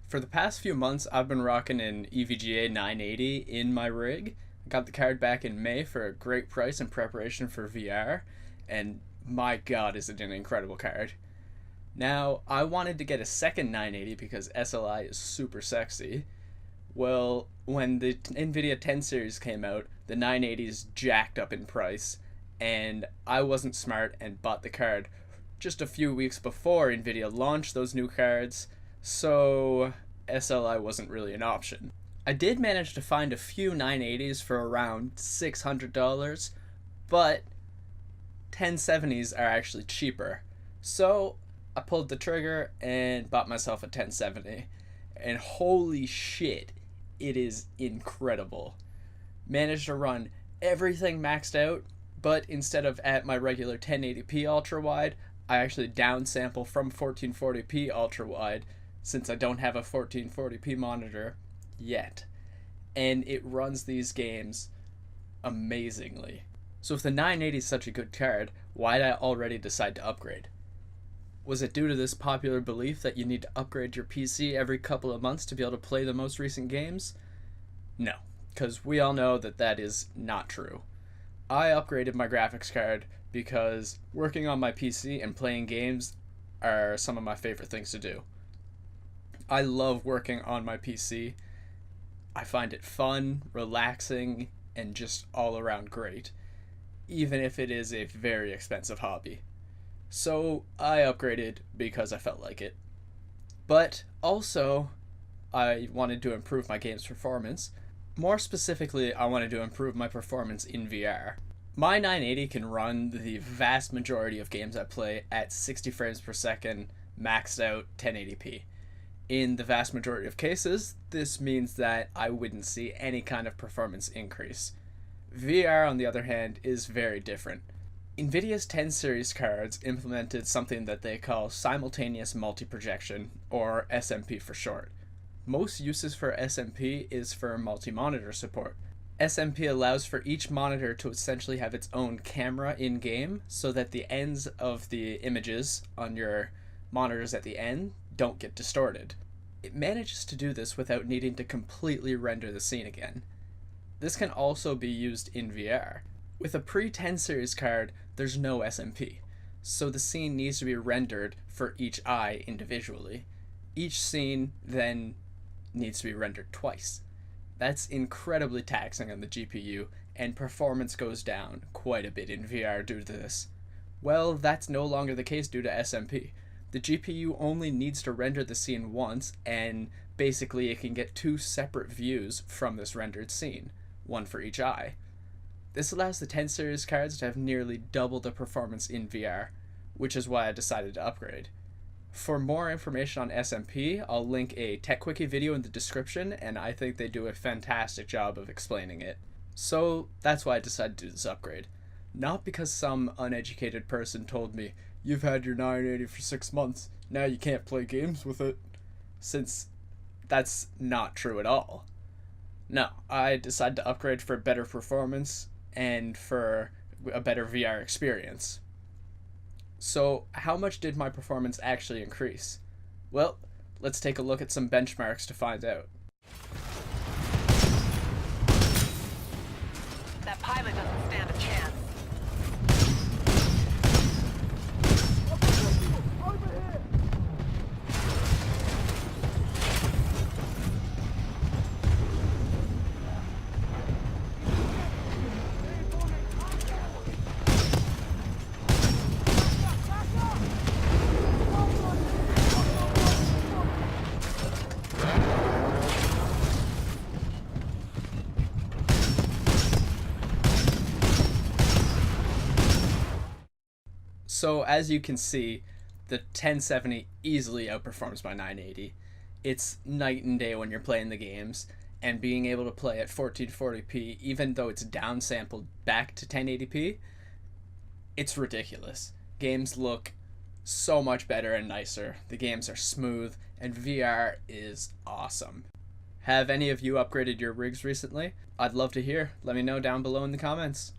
For the past few months, I've been rocking an EVGA 980 in my rig. I got the card back in May for a great price in preparation for VR, and my god, is it an incredible card. Now, I wanted to get a second 980 because SLI is super sexy. Well, when the NVIDIA 10 series came out, the 980s jacked up in price, and I wasn't smart and bought the card just a few weeks before NVIDIA launched those new cards, so SLI wasn't really an option. I did manage to find a few 980s for around $600, but 1070s are actually cheaper. So I pulled the trigger and bought myself a 1070, and holy shit, it is incredible. Managed to run everything maxed out, but instead of at my regular 1080p ultra wide, I actually downsample from 1440p ultra wide since I don't have a 1440p monitor yet. And it runs these games amazingly. So if the 980 is such a good card, why did I already decide to upgrade? Was it due to this popular belief that you need to upgrade your PC every couple of months to be able to play the most recent games? No, because we all know that that is not true. I upgraded my graphics card because working on my PC and playing games are some of my favorite things to do. I love working on my PC. I find it fun, relaxing, and just all around great, even if it is a very expensive hobby. So I upgraded because I felt like it. But also, I wanted to improve my game's performance. More specifically, I wanted to improve my performance in VR. My 980 can run the vast majority of games I play at 60 frames per second, maxed out 1080p. In the vast majority of cases, this means that I wouldn't see any kind of performance increase. VR, on the other hand, is very different. NVIDIA's 10 series cards implemented something that they call simultaneous multi-projection, or SMP for short. Most uses for SMP is for multi-monitor support. SMP allows for each monitor to essentially have its own camera in-game so that the ends of the images on your monitors at the end don't get distorted. It manages to do this without needing to completely render the scene again. This can also be used in VR. With a pre-10 series card, there's no SMP, so the scene needs to be rendered for each eye individually. Each scene then needs to be rendered twice. That's incredibly taxing on the GPU, and performance goes down quite a bit in VR due to this. Well, that's no longer the case due to SMP. The GPU only needs to render the scene once, and basically it can get two separate views from this rendered scene, one for each eye. This allows the 10 series cards to have nearly double the performance in VR, which is why I decided to upgrade. For more information on SMP, I'll link a Tech Quickie video in the description, and I think they do a fantastic job of explaining it. So that's why I decided to do this upgrade. Not because some uneducated person told me, "You've had your 980 for 6 months, now you can't play games with it," since that's not true at all. No, I decided to upgrade for better performance and for a better VR experience. So how much did my performance actually increase? Well, let's take a look at some benchmarks to find out. That pilot doesn't stand a chance. So as you can see, the 1070 easily outperforms my 980. It's night and day when you're playing the games, and being able to play at 1440p, even though it's downsampled back to 1080p, it's ridiculous. Games look so much better and nicer. The games are smooth, and VR is awesome. Have any of you upgraded your rigs recently? I'd love to hear. Let me know down below in the comments.